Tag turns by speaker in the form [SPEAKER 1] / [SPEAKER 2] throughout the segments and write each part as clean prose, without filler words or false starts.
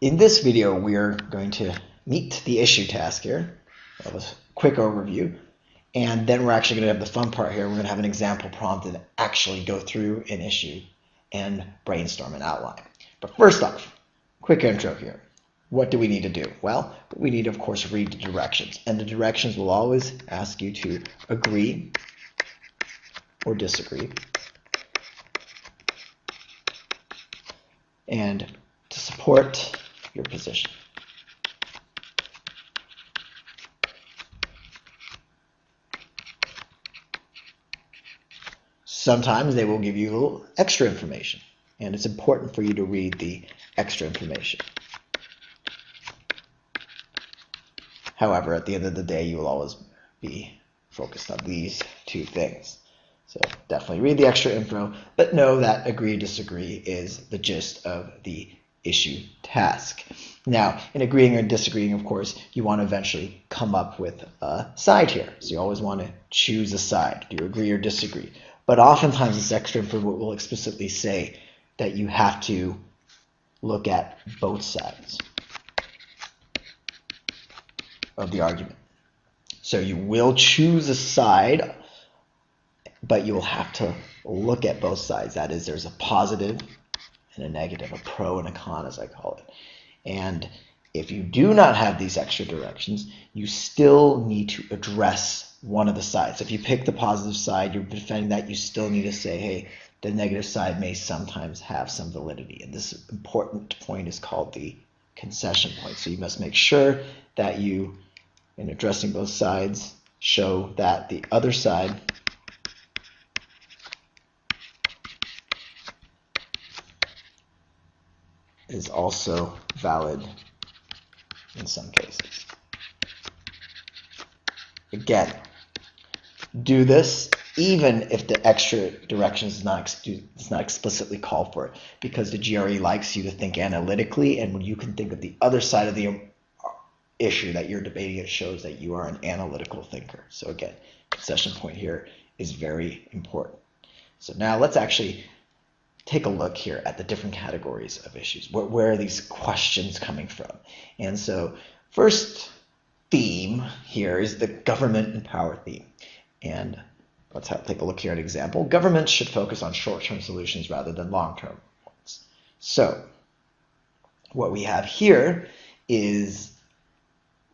[SPEAKER 1] In this video, we are going to meet the issue task here. That was a quick overview. And then we're actually going to have the fun part here. We're going to have an example prompt and actually go through an issue and brainstorm an outline. But first off, quick intro here. What do we need to do? Well, we need to, of course, read the directions. And the directions will always ask you to agree or disagree, and to support your position. Sometimes they will give you a little extra information, and it's important for you to read the extra information. However, at the end of the day, you will always be focused on these two things. So definitely read the extra info, but know that agree, disagree is the gist of the issue task. Now, in agreeing or disagreeing, of course, you want to eventually come up with a side here. So you always want to choose a side. Do you agree or disagree? But oftentimes this extra info will explicitly say that you have to look at both sides of the argument. So you will choose a side, but you will have to look at both sides. That is, there's a positive and a negative, a pro and a con, as I call it. And if you do not have these extra directions, you still need to address one of the sides. If you pick the positive side, you're defending that, you still need to say, hey, the negative side may sometimes have some validity. And this important point is called the concession point. So you must make sure that you, in addressing both sides, show that the other side is also valid in some cases. Again, do this even if the extra directions is not explicitly called for it, because the GRE likes you to think analytically, and when you can think of the other side of the issue that you're debating, it shows that you are an analytical thinker. So again, concession point here is very important. So now let's actually take a look here at the different categories of issues. Where are these questions coming from? And so first theme here is the government and power theme. And let's take a look here at an example. Governments should focus on short-term solutions rather than long-term ones. So what we have here is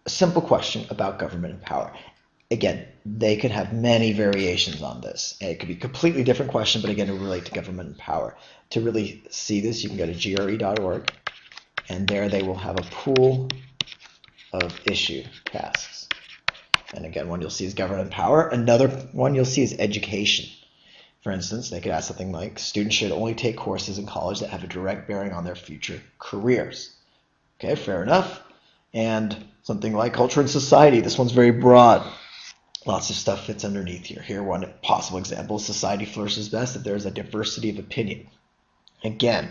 [SPEAKER 1] a simple question about government and power. Again, they could have many variations on this. And it could be a completely different question, but again, it will relate to government and power. To really see this, you can go to gre.org, and there they will have a pool of issue tasks. And again, one you'll see is government and power. Another one you'll see is education. For instance, they could ask something like, students should only take courses in college that have a direct bearing on their future careers. Okay, fair enough. And something like culture and society. This one's very broad. Lots of stuff fits underneath here. Here, one possible example: society flourishes best if there is a diversity of opinion. Again,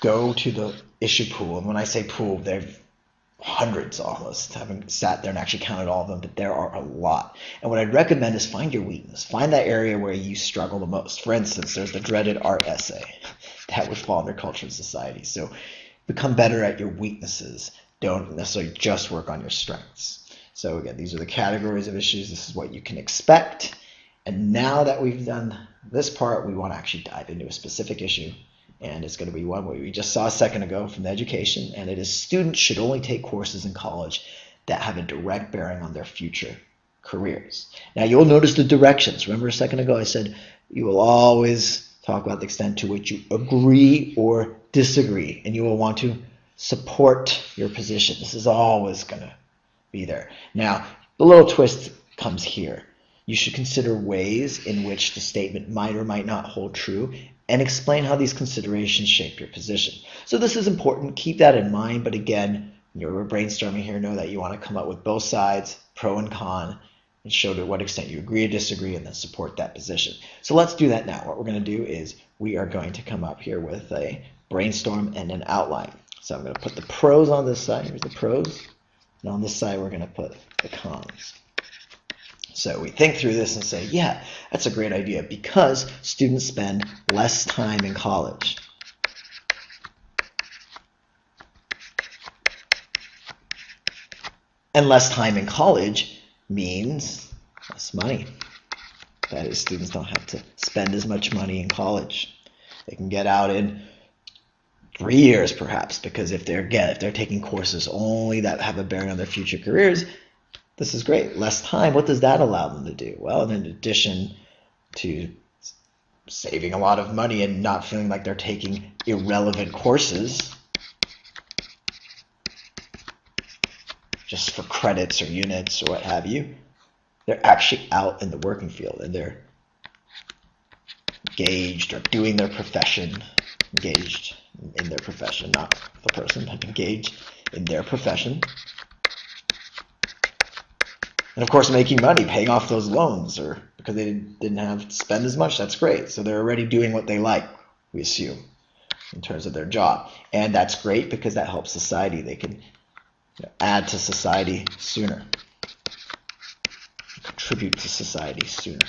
[SPEAKER 1] go to the issue pool. And when I say pool, they've hundreds almost. I haven't sat there and actually counted all of them, but there are a lot. And what I'd recommend is find your weakness. Find that area where you struggle the most. For instance, there's the dreaded art essay. That would fall under culture and society. So become better at your weaknesses. Don't necessarily just work on your strengths. So again, these are the categories of issues. This is what you can expect. And now that we've done this part, we want to actually dive into a specific issue. And it's going to be one we just saw a second ago from the education. And it is students should only take courses in college that have a direct bearing on their future careers. Now you'll notice the directions. Remember a second ago I said you will always talk about the extent to which you agree or disagree. And you will want to support your position. This is always going to be there. Now, the little twist comes here. You should consider ways in which the statement might or might not hold true and explain how these considerations shape your position. So this is important. Keep that in mind. But again, when you're brainstorming here, know that you want to come up with both sides, pro and con, and show to what extent you agree or disagree, and then support that position. So let's do that now. What we're going to do is we are going to come up here with a brainstorm and an outline. So I'm going to put the pros on this side. Here's the pros. And on this side, we're going to put the cons. So we think through this and say, yeah, that's a great idea because students spend less time in college. And less time in college means less money. That is, students don't have to spend as much money in college. They can get out in 3 years perhaps, because if they're taking courses only that have a bearing on their future careers, this is great. Less time. What does that allow them to do? Well, in addition to saving a lot of money and not feeling like they're taking irrelevant courses just for credits or units or what have you, they're actually out in the working field and they're engaged or doing their profession, engaged in their profession, not the person, but engaged in their profession. And of course, making money, paying off those loans, or because they didn't have to spend as much, that's great. So they're already doing what they like, we assume, in terms of their job. And that's great because that helps society. They can add to society sooner, contribute to society sooner.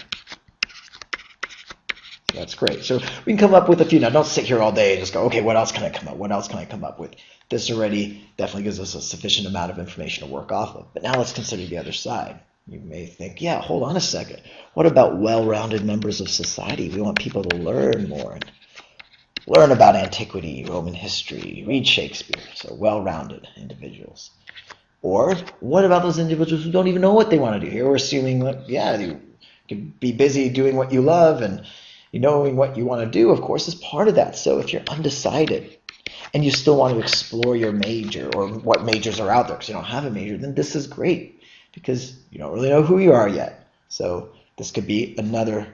[SPEAKER 1] So that's great. So we can come up with a few. Now, don't sit here all day and just go, okay, what else can I come up? What else can I come up with? This already definitely gives us a sufficient amount of information to work off of. But now let's consider the other side. You may think, yeah, hold on a second. What about well-rounded members of society? We want people to learn more and learn about antiquity, Roman history, read Shakespeare. So well-rounded individuals. Or what about those individuals who don't even know what they want to do? Here we're assuming that, yeah, you can be busy doing what you love, and knowing what you want to do, of course, is part of that. So if you're undecided and you still want to explore your major or what majors are out there because you don't have a major, then this is great because you don't really know who you are yet. So this could be another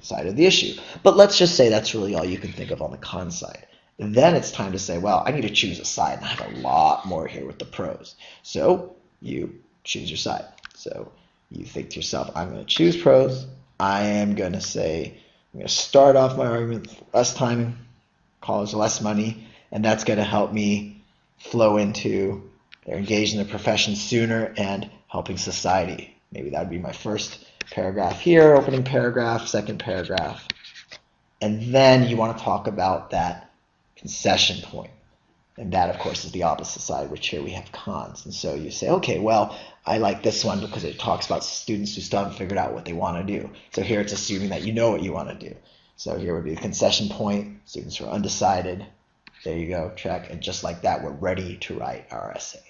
[SPEAKER 1] side of the issue. But let's just say that's really all you can think of on the con side. Then it's time to say, well, I need to choose a side, and I have a lot more here with the pros. So you choose your side. So you think to yourself, I'm going to choose pros. I am going to say, I'm going to start off my argument with less time in college, less money, and that's going to help me flow into they're engaged in their profession sooner and helping society. Maybe that would be my first paragraph here, opening paragraph, second paragraph. And then you want to talk about that concession point. And that, of course, is the opposite side, which here we have cons. And so you say, okay, well, I like this one because it talks about students who still haven't figured out what they want to do. So here it's assuming that you know what you want to do. So here would be the concession point, students who are undecided. There you go, check. And just like that, we're ready to write our essay.